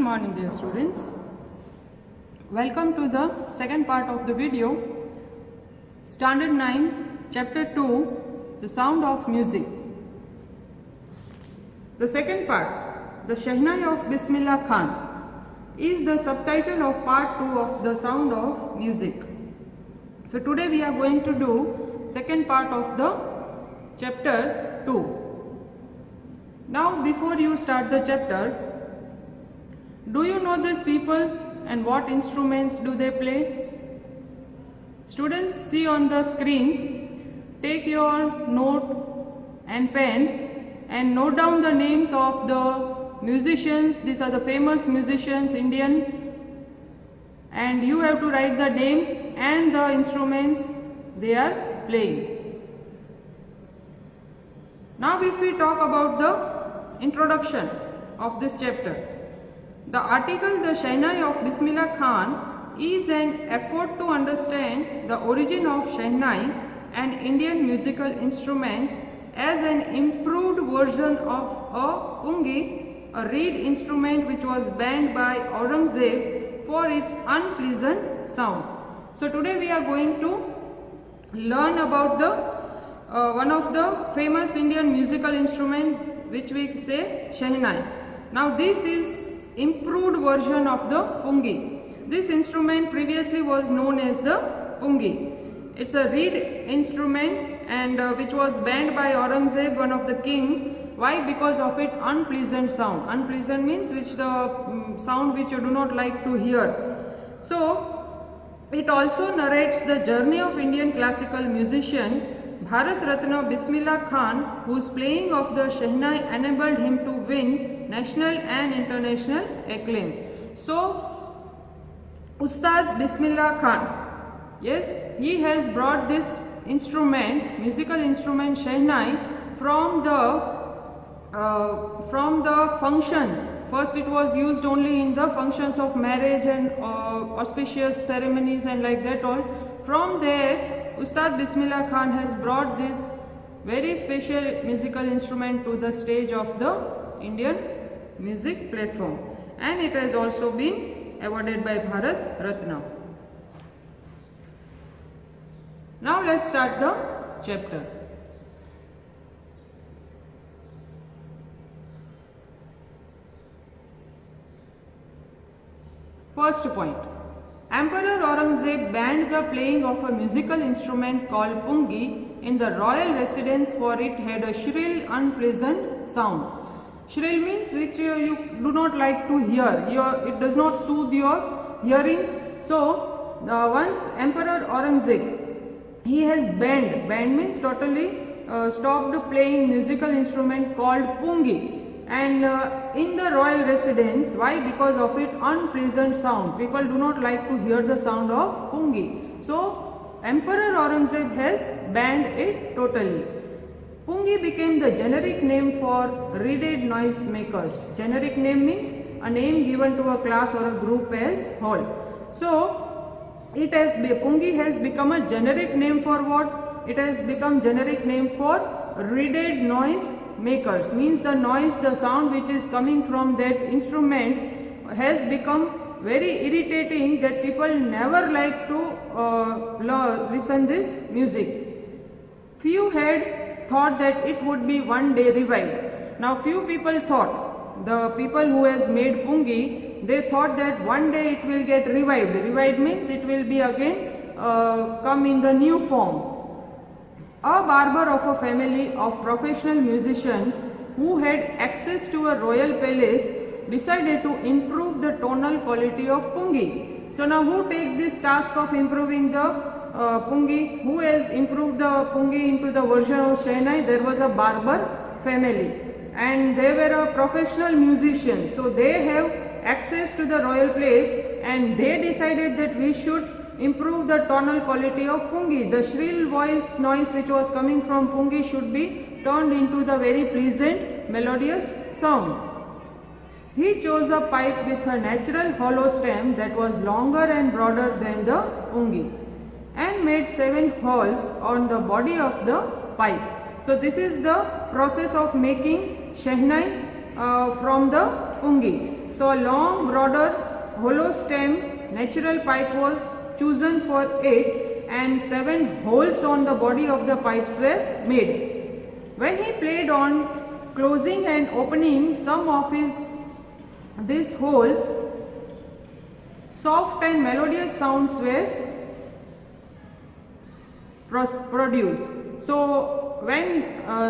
morning dear students. Welcome to the second part of the video, Standard 9, Chapter 2, The Sound of Music. The second part, The Shehnai of Bismillah Khan, is the subtitle of part 2 of The Sound of Music. So today we are going to do second part of the chapter 2. Now before you start the chapter, do you know these peoples and what instruments do they play? Students, see on the screen, take your note and pen and note down the names of the musicians. These are the famous musicians, Indian, and you have to write the names and the instruments they are playing. Now if we talk about the introduction of this chapter, the article The Shehnai of Bismillah Khan is an effort to understand the origin of Shehnai and Indian musical instruments as an improved version of a pungi, a reed instrument which was banned by Aurangzeb for its unpleasant sound. So today we are going to learn about the one of the famous Indian musical instrument which we say Shehnai. Now this is improved version of the pungi. This instrument previously was known as the pungi. It's a reed instrument and which was banned by Aurangzeb, one of the king. Why? Because of its unpleasant sound. Unpleasant means which the sound which you do not like to hear. So it also narrates the journey of Indian classical musician Bharat Ratna Bismillah Khan, whose playing of the Shehnai enabled him to win national and international acclaim. So Ustad Bismillah Khan, yes, he has brought this instrument, musical instrument Shehnai from the functions. First it was used only in the functions of marriage and auspicious ceremonies and like that all. From there Ustad Bismillah Khan has brought this very special musical instrument to the stage of the Indian music platform, and it has also been awarded by Bharat Ratna. Now let's start the chapter. First point. Emperor Aurangzeb banned the playing of a musical instrument called pungi in the royal residence, for it had a shrill, unpleasant sound. Shrill means which you do not like to hear. It does not soothe your hearing. So once Emperor Aurangzeb, he has banned means totally stopped playing musical instrument called pungi. And in the royal residence, why? Because of its unpleasant sound. People do not like to hear the sound of pungi. So Emperor Aurangzeb has banned it totally. Pungi became the generic name for reeded noise makers. Generic name means a name given to a class or a group as whole. So pungi has become a generic name for what? It has become generic name for reeded noise makers, means the noise, the sound which is coming from that instrument has become very irritating, that people never like to listen this music. Few had thought that it would be one day revived. Now few people thought, the people who has made pungi, they thought that one day it will get revived. Revived means it will be again come in the new form. A barber of a family of professional musicians who had access to a royal palace decided to improve the tonal quality of pungi. So now who take this task of improving the pungi? Who has improved the pungi into the version of Shehnai? There was a barber family and they were a professional musicians. So they have access to the royal place and they decided that we should improve the tonal quality of pungi. The shrill voice noise which was coming from pungi should be turned into the very pleasant melodious sound. He chose a pipe with a natural hollow stem that was longer and broader than the pungi and made 7 holes on the body of the pipe. So this is the process of making Shehnai from the pungi. So a long, broader, hollow stem natural pipe was chosen for it, and 7 holes on the body of the pipes were made. When he played on closing and opening some of these holes, soft and melodious sounds were produced. So when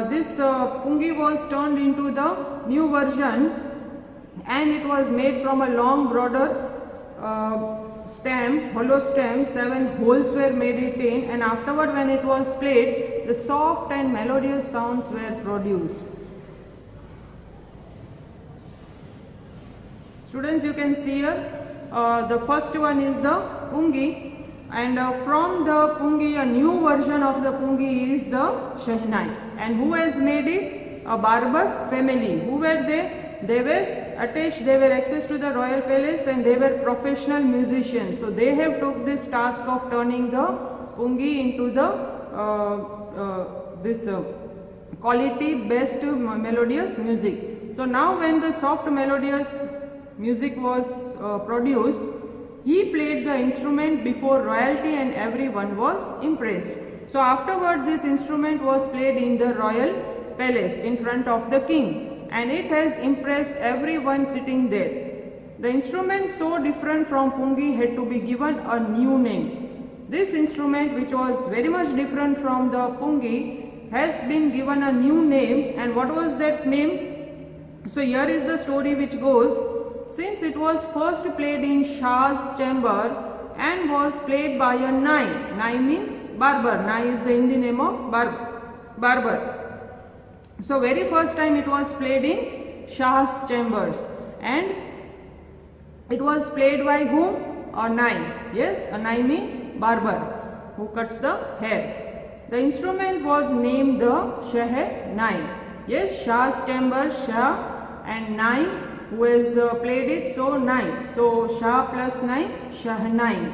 this pungi was turned into the new version, and it was made from a long, broader stem, hollow stem, 7 holes were made it in, and afterward when it was played, the soft and melodious sounds were produced. Students, you can see here, the first one is the pungi, and from the pungi, a new version of the pungi is the Shehnai. And who has made it? A barber family. Who were they? They were attached, they were access to the royal palace, and they were professional musicians. So they have took this task of turning the pungi into the quality best melodious music. So now when the soft melodious music was produced, he played the instrument before royalty and everyone was impressed. So afterward this instrument was played in the royal palace in front of the king, and it has impressed everyone sitting there. The instrument, so different from pungi, had to be given a new name. This instrument, which was very much different from the pungi, has been given a new name. And what was that name? So here is the story which goes. Since it was first played in Shah's chamber and was played by a Nai. Nai means barber. Nai is the Hindi name of barber. So very first time it was played in Shah's chambers, and it was played by whom? A Nai. Yes, a Nai means barber who cuts the hair. The instrument was named the Shehnai. Yes, Shah's chamber, Shah, and Nai who has played it, so Nai. So Shah plus Nai, Shehnai.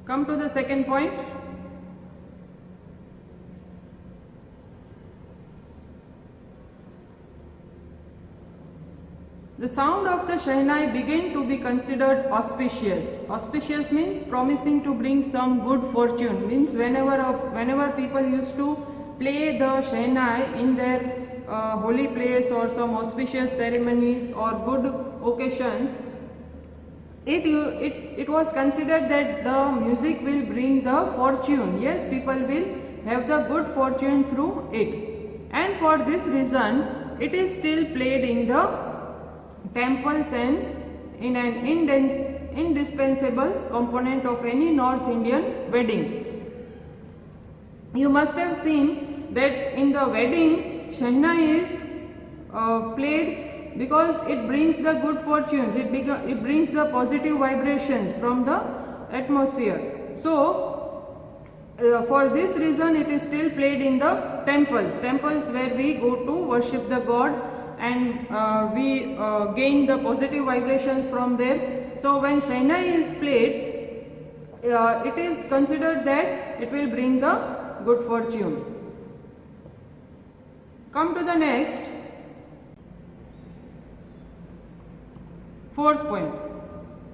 Come to the second point. The sound of the Shehnai began to be considered auspicious. Auspicious means promising to bring some good fortune. Means whenever people used to play the Shehnai in their holy place or some auspicious ceremonies or good occasions, it was considered that the music will bring the fortune. Yes, people will have the good fortune through it. And for this reason, it is still played in the temples and in an indispensable component of any North Indian wedding. You must have seen that in the wedding, Shehnai is played because it brings the good fortunes, it brings the positive vibrations from the atmosphere. So for this reason it is still played in the temples where we go to worship the god, and we gain the positive vibrations from there. So when Shehnai is played, it is considered that it will bring the good fortune. Come to the next, fourth point.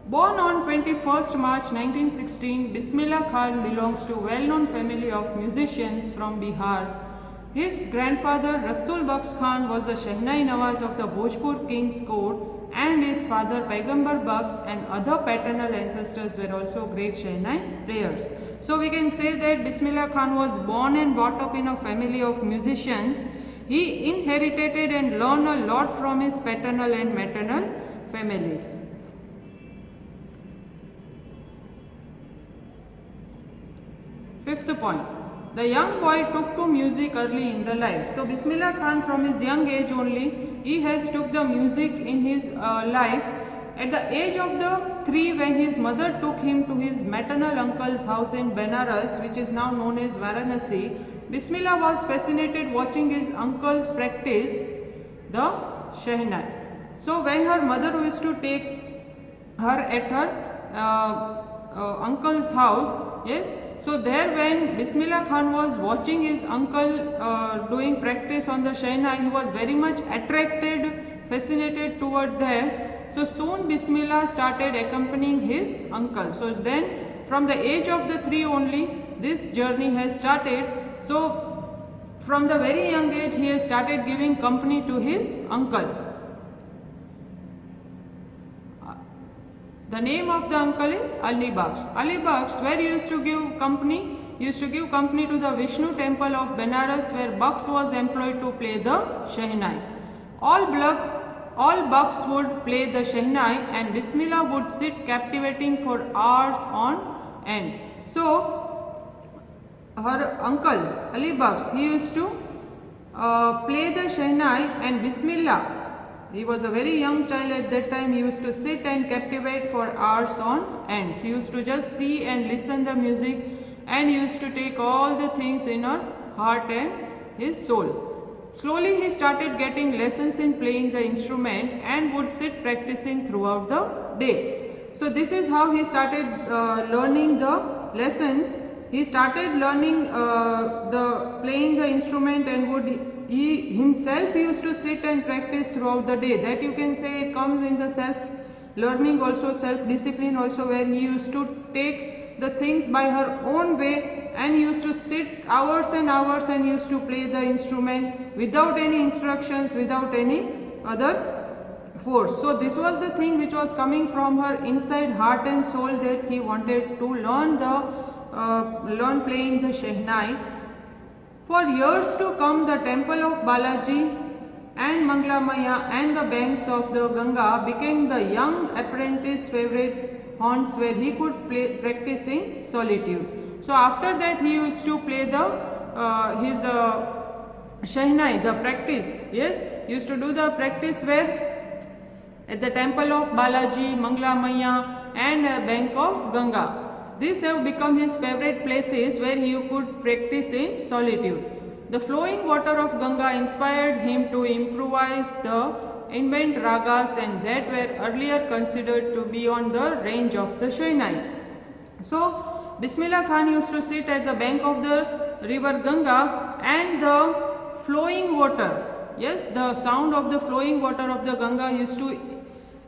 Born on 21st March 1916, Bismillah Khan belongs to well-known family of musicians from Bihar. His grandfather Rasul Bakhsh Khan was a Shehnai Nawaz of the Bhojpur King's court, and his father Paigambar Bakhsh and other paternal ancestors were also great Shehnai players. So we can say that Bismillah Khan was born and brought up in a family of musicians. He inherited and learned a lot from his paternal and maternal families. Fifth point. The young boy took to music early in the life. So Bismillah Khan, from his young age only, he has took the music in his life. At the age of 3, when his mother took him to his maternal uncle's house in Benares, which is now known as Varanasi, Bismillah was fascinated watching his uncles practice the Shehnai. So when her mother used to take her at her uncle's house, yes, So there, when Bismillah Khan was watching his uncle doing practice on the Shehnai, he was very much attracted, fascinated toward there. So soon Bismillah started accompanying his uncle. So then, from the age of the 3 only, this journey has started. So from the very young age, he has started giving company to his uncle. The name of the uncle is Ali Bakhsh. Ali Bakhsh, where he used to give company? He used to give company to the Vishnu temple of Benares, where Bakhsh was employed to play the Shehnai. All Bakhsh would play the Shehnai, and Bismillah would sit captivating for hours on end. So her uncle Ali Bakhsh, he used to play the Shehnai, and Bismillah, he was a very young child at that time, he used to sit and captivate for hours on end. He used to just see and listen the music, and he used to take all the things in her heart and his soul. Slowly he started getting lessons in playing the instrument and would sit practicing throughout the day. So this is how he started learning the lessons. He started learning playing the instrument, and he himself used to sit and practice throughout the day. That you can say it comes in the self learning also, self discipline also, where he used to take the things by her own way, and he used to sit hours and hours and used to play the instrument without any instructions, without any other force. So this was the thing which was coming from her inside heart and soul, that he wanted to learn playing the Shehnai. For years to come, the temple of Balaji and Mangla Maya and the banks of the Ganga became the young apprentice's favorite haunts, where he could practice in solitude. So after that, he used to play his Shehnai, the practice. Yes, he used to do the practice where? At the temple of Balaji, Mangla Maya and bank of Ganga. These have become his favorite places where he could practice in solitude. The flowing water of Ganga inspired him to improvise invent ragas, and that were earlier considered to be on the range of the Shehnai. So Bismillah Khan used to sit at the bank of the river Ganga, and the flowing water, yes, the sound of the flowing water of the Ganga used to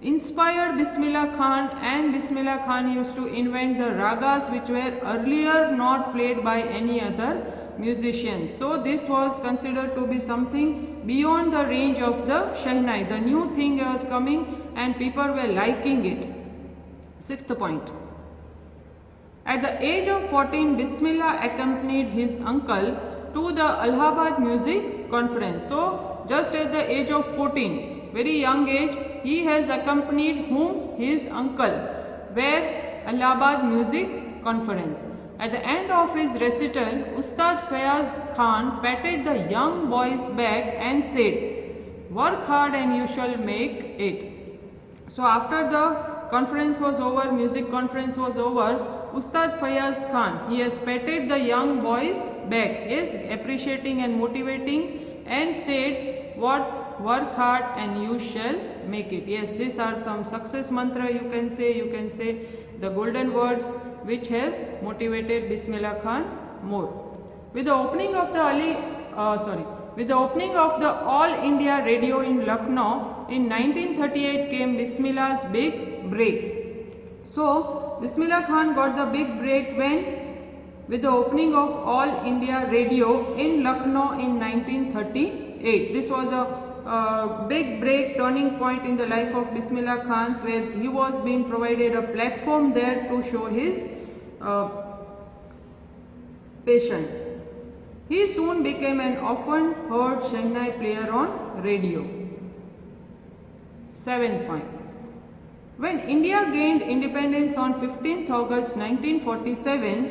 inspired Bismillah Khan, and Bismillah Khan used to invent the ragas which were earlier not played by any other musicians. So this was considered to be something beyond the range of the Shehnai. The new thing was coming and people were liking it. Sixth point. At the age of 14, Bismillah accompanied his uncle to the Allahabad Music Conference. So just at the age of 14, very young age, he has accompanied whom? His uncle. Where? Allahabad Music Conference. At the end of his recital, Ustad Fayaz Khan patted the young boy's back and said, "Work hard and you shall make it." So after the conference was over, music conference was over, Ustad Fayaz Khan, he has patted the young boy's back, is appreciating and motivating, and said, "What? Work hard and you shall make it." Yes, these are some success mantra, you can say the golden words which have motivated Bismillah Khan more. With the opening of the All India Radio in Lucknow in 1938 came Bismillah's big break. So Bismillah Khan got the big break when? With the opening of All India Radio in Lucknow in 1938. This was a big break, turning point in the life of Bismillah Khan, where he was being provided a platform there to show his passion. He soon became an often heard Shehnai player on radio. 7th point. When India gained independence on 15th August 1947,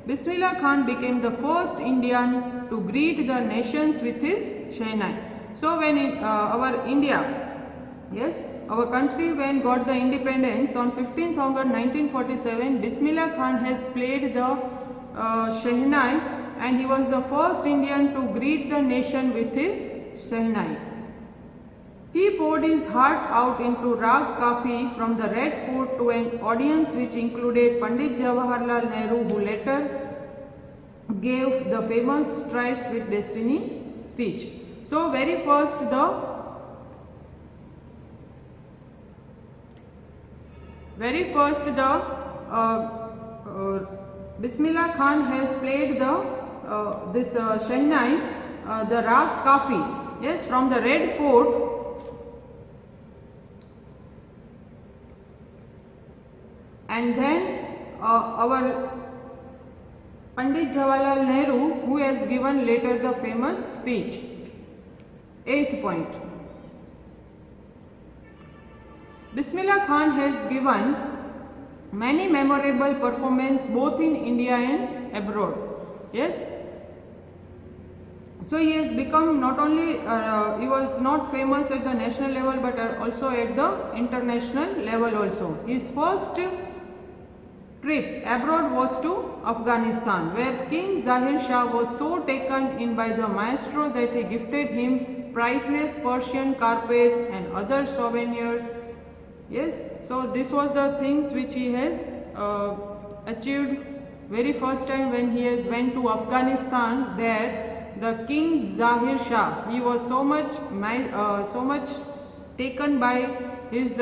Bismillah Khan became the first Indian to greet the nations with his Shehnai. So when our India, yes, our country when got the independence on 15th August 1947, Bismillah Khan has played the Shehnai, and he was the first Indian to greet the nation with his Shehnai. He poured his heart out into Rag Kafi from the Red Fort to an audience which included Pandit Jawaharlal Nehru, who later gave the famous Tryst with Destiny speech. So very first the Bismillah Khan has played this Shehnai, the Rag Kafi, yes, from the Red Fort. And then our Pandit Jawaharlal Nehru, who has given later the famous speech. 8th point. Bismillah Khan has given many memorable performances both in India and abroad. Yes. So he has become not only, he was not famous at the national level but also at the international level also. His first trip abroad was to Afghanistan, where King Zahir Shah was so taken in by the maestro that he gifted him priceless Persian carpets and other souvenirs. Yes, so this was the things which he has achieved very first time when he has went to Afghanistan. There the King Zahir Shah, he was so much taken by his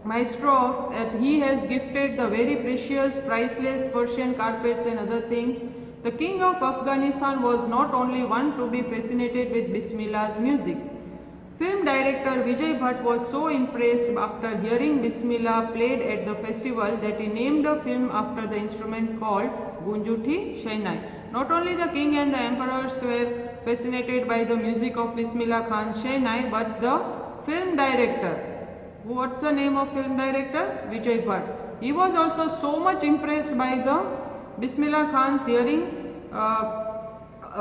maestro that he has gifted the very precious priceless Persian carpets and other things. The king of Afghanistan was not only one to be fascinated with Bismillah's music. Film director Vijay Bhatt was so impressed after hearing Bismillah played at the festival that he named the film after the instrument called Gunjuthi Shehnai. Not only the king and the emperors were fascinated by the music of Bismillah Khan's Shehnai, but the film director. What's the name of film director? Vijay Bhatt. He was also so much impressed by the Bismillah Khan's hearing,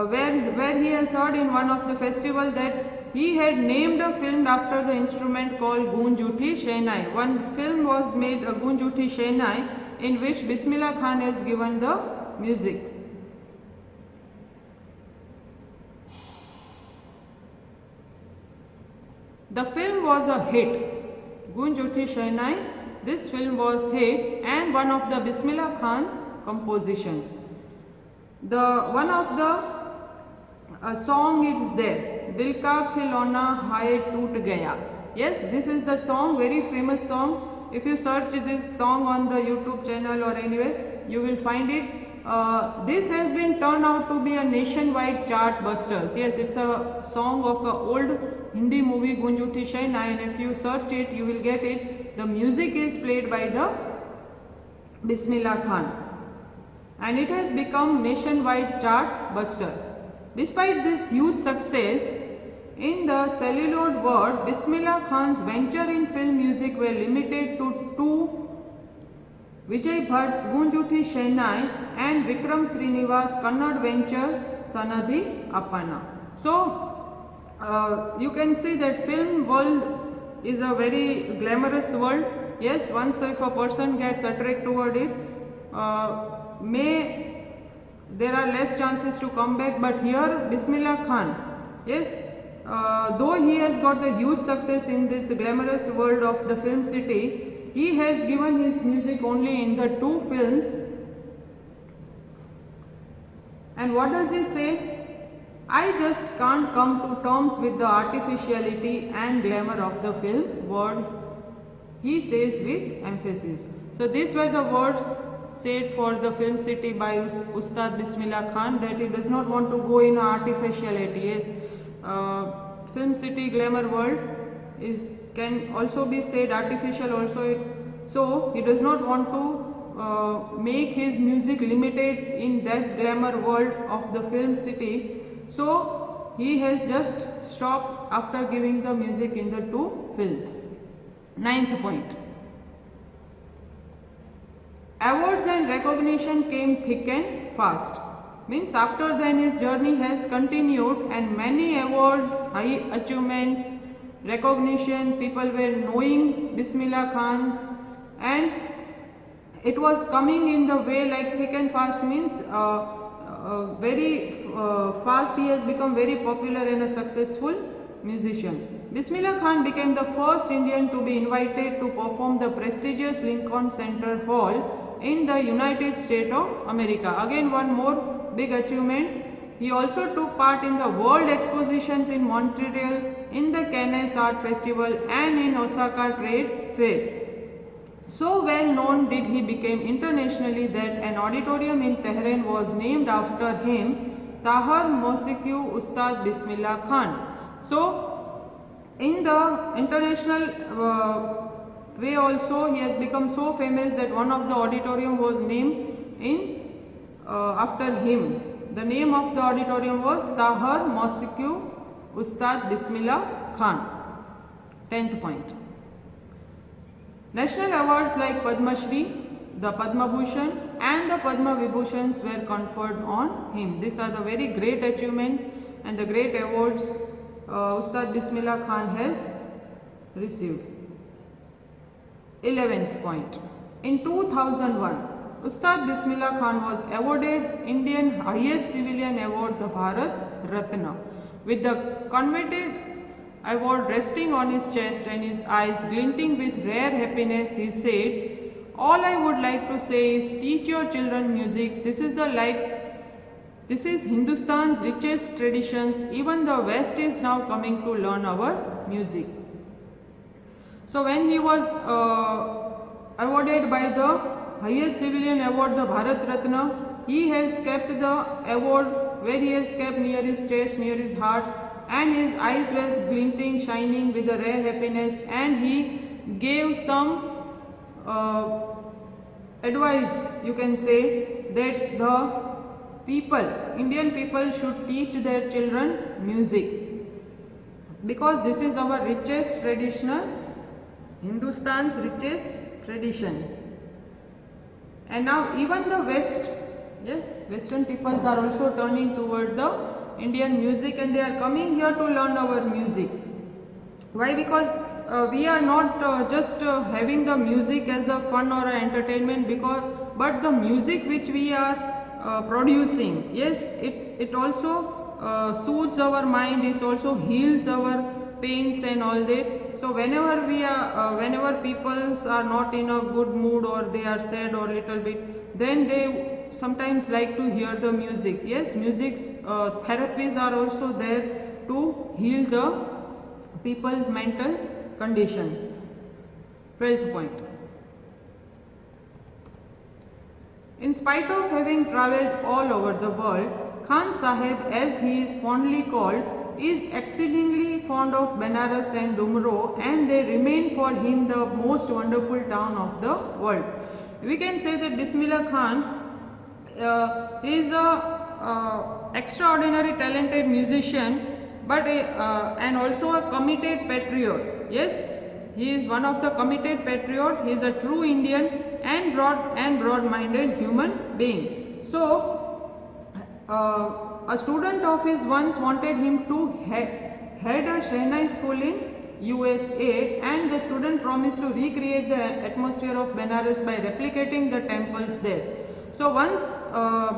where he has heard in one of the festival that he had named a film after the instrument called Gunjuthi Shehnai. One film was made, Gunjuthi Shehnai, in which Bismillah Khan has given the music. The film was a hit. Gunjuthi Shehnai, this film was hit and one of the Bismillah Khan's composition. The one of the song is there, Dil Ka Khilona Hai Toot Gaya. Yes, this is the song, very famous song. If you search this song on the YouTube channel or anywhere, you will find it. This has been turned out to be a nationwide chart buster. Yes, it's a song of an old Hindi movie Gunjuthi Shehnai, and if you search it, you will get it. The music is played by the Bismillah Khan, and it has become nationwide chart buster. Despite this huge success in the celluloid world, Bismillah Khan's venture in film music were limited to two: Vijay Bhatt's Gunjuthi Shehnai and Vikram Srinivas' Kannada venture Sanadhi Appana. So you can see that film world is a very glamorous world. Yes, once if a person gets attracted toward it, there are less chances to come back. But here Bismillah Khan, yes, though he has got the huge success in this glamorous world of the film city, he has given his music only in the two films. And what does he say? I just can't come to terms with the artificiality and glamour of the film world, he says with emphasis. So these were the words said for the film city by Ustad Bismillah Khan, that he does not want to go in artificiality. Yes, film city glamour world can also be said artificial also. So he does not want to make his music limited in that glamour world of the film city. So he has just stopped after giving the music in the two films. 9th point. Awards and recognition came thick and fast. Means after then his journey has continued, and many awards, high achievements, recognition, people were knowing Bismillah Khan, and it was coming in the way like thick and fast. Means very fast he has become very popular and a successful musician. Bismillah Khan became the first Indian to be invited to perform the prestigious Lincoln Center Hall in the United States of America. Again, one more big achievement. He also took part in the World Expositions in Montreal, in the Cannes Art Festival and in Osaka Trade Fair. So well known did he become internationally that an auditorium in Tehran was named after him, Tahar Mosque Ustad Bismillah Khan. So in the international way also he has become so famous that one of the auditorium was named after him. The name of the auditorium was Tahar Mosque Ustad Bismillah Khan. 10th point. National awards like Padma Shri, the Padma Bhushan and the Padma Vibhushans were conferred on him. These are the very great achievement and the great awards Ustad Bismillah Khan has received. 11th point. In 2001, Ustad Bismillah Khan was awarded Indian highest civilian award, the Bharat Ratna. With the coveted award resting on his chest and his eyes glinting with rare happiness, he said, "All I would like to say is teach your children music. This is Hindustan's richest traditions. Even the West is now coming to learn our music." So when he was awarded by the highest civilian award, the Bharat Ratna, he has kept the award where he has kept near his chest, near his heart, and his eyes was glinting, shining with a rare happiness, and he gave some advice, you can say, that the people, Indian people should teach their children music, because this is our richest traditional, Hindustan's richest tradition. And now even the West, yes, Western peoples are also turning toward the Indian music and they are coming here to learn our music. Why? Because we are not just having the music as a fun or an entertainment, but the music which we are producing, yes, it also soothes our mind, it also heals our pains and all that. So whenever people are not in a good mood or they are sad or little bit, then they sometimes like to hear the music. Yes, music therapies are also there to heal the people's mental condition. 12th point. In spite of having travelled all over the world, Khan Sahib, as he is fondly called, is exceedingly fond of Benares and Dumro, and they remain for him the most wonderful town of the world. We can say that Bismillah Khan is a extraordinary talented musician, but and also a committed patriot. Yes, he is one of the committed patriot. He is a true Indian and broad-minded human being. So a student of his once wanted him to head a Shehnai school in USA, and the student promised to recreate the atmosphere of Benares by replicating the temples there. So once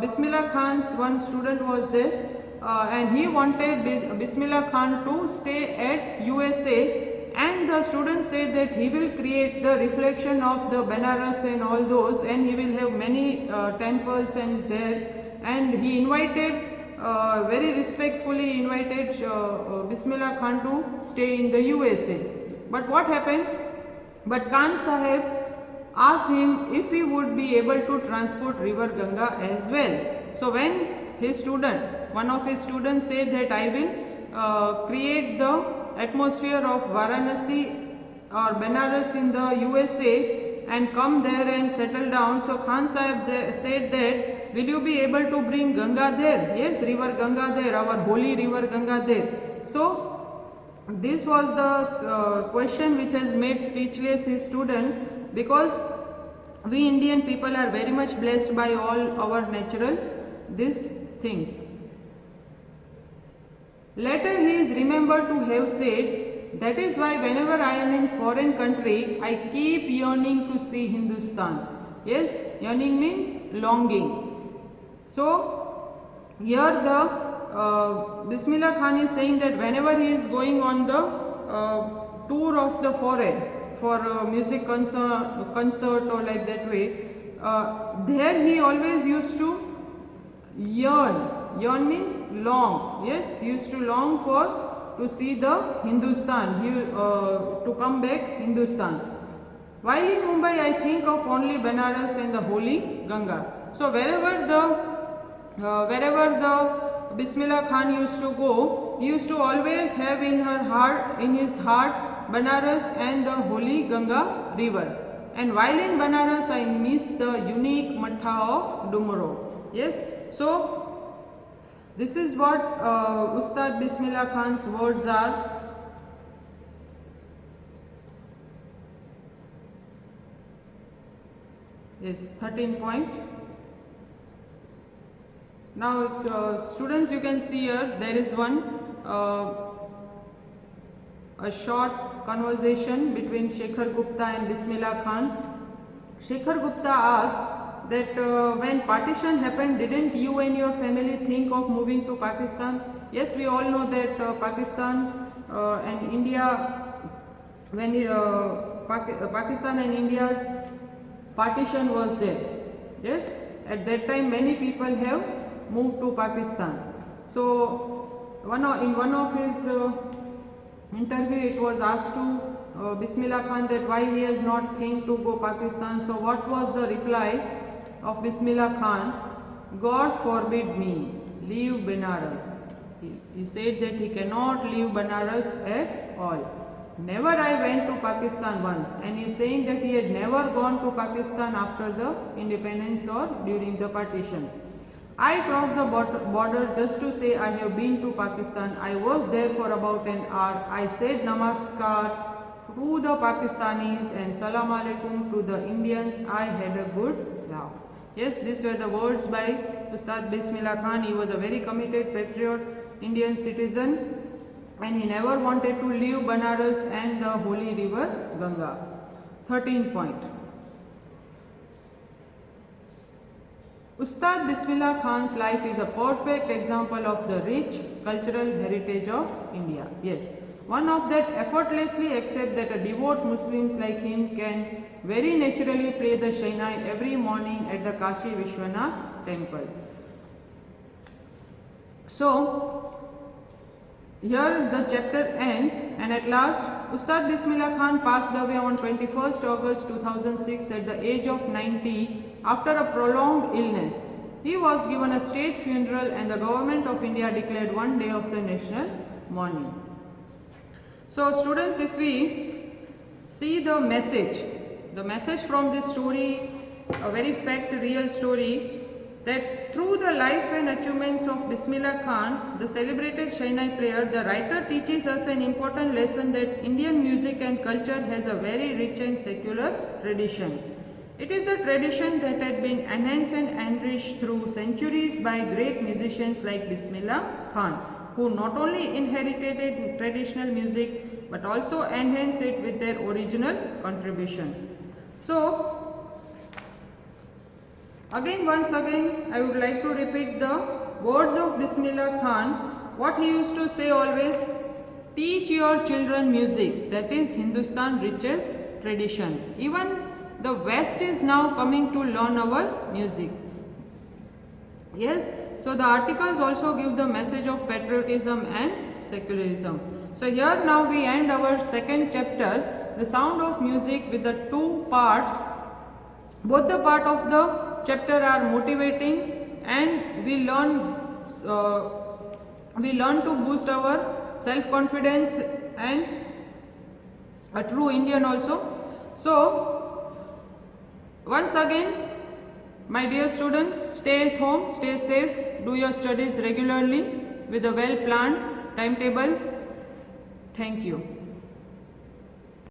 Bismillah Khan's one student was there and he wanted Bismillah Khan to stay at USA, and the student said that he will create the reflection of the Benares and all those, and he will have many temples and there, and he invited very respectfully invited Bismillah Khan to stay in the USA. But what happened? But Khan Sahib asked him if he would be able to transport river Ganga as well. So when his student, one of his students said that I will create the atmosphere of Varanasi or Benares in the USA and come there and settle down. So Khan Sahib said that, will you be able to bring Ganga there? Yes, river Ganga there, our holy river Ganga there. So this was the question which has made speechless his student, because we Indian people are very much blessed by all our natural these things. Later he is remembered to have said, that is why whenever I am in foreign country, I keep yearning to see Hindustan. Yes, yearning means longing. So here the Bismillah Khan is saying that whenever he is going on the tour of the foreign for a music concert or like that way, there he always used to yearn. Yearn means long. Yes, he used to long for to see the Hindustan, to come back Hindustan. While in Mumbai, I think of only Banaras and the holy Ganga. So wherever the Bismillah Khan used to go, he used to always have in his heart, Banaras and the holy Ganga river. And while in Banaras, I miss the unique Matha of Dumro. Yes, so this is what Ustad Bismillah Khan's words are. Yes, 13 point. Now students, you can see here there is one a short conversation between Shekhar Gupta and Bismillah Khan. Shekhar Gupta asked that when partition happened, didn't you and your family think of moving to Pakistan? Yes, we all know that Pakistan and India, when Pakistan and India's partition was there. Yes, at that time many people have moved to Pakistan. So in one of his interview, it was asked to Bismillah Khan that why he has not think to go Pakistan. So what was the reply of Bismillah Khan? God forbid me, leave Benares. He said that he cannot leave Benares at all. Never I went to Pakistan once, and he is saying that he had never gone to Pakistan after the independence or during the partition. I crossed the border just to say I have been to Pakistan. I was there for about an hour. I said namaskar to the Pakistanis and salam alaikum to the Indians. I had a good laugh. Yes, these were the words by Ustad Bismillah Khan. He was a very committed patriot, Indian citizen, and he never wanted to leave Banaras and the holy river Ganga. 13 point. Ustad Bismillah Khan's life is a perfect example of the rich cultural heritage of India. Yes, one of that effortlessly accept that a devout Muslims like him can very naturally play the Shehnai every morning at the Kashi Vishwanath temple. So here the chapter ends, and at last Ustad Bismillah Khan passed away on 21st August 2006 at the age of 90 after a prolonged illness. He was given a state funeral and the government of India declared one day of the national mourning. So students, if we see the message from this story, a very fact real story, that through the life and achievements of Bismillah Khan, the celebrated Shehnai player, the writer teaches us an important lesson that Indian music and culture has a very rich and secular tradition. It is a tradition that had been enhanced and enriched through centuries by great musicians like Bismillah Khan, who not only inherited traditional music but also enhanced it with their original contribution. So, once again, I would like to repeat the words of Bismillah Khan. What he used to say always: teach your children music, that is Hindustan richest tradition. Even the West is now coming to learn our music. Yes, so the articles also give the message of patriotism and secularism. So here now we end our second chapter, the sound of music, with the two parts. Both the part of the chapter are motivating, and we learn to boost our self-confidence and a true Indian also. So once again, my dear students, stay at home, stay safe, do your studies regularly with a well-planned timetable. Thank you.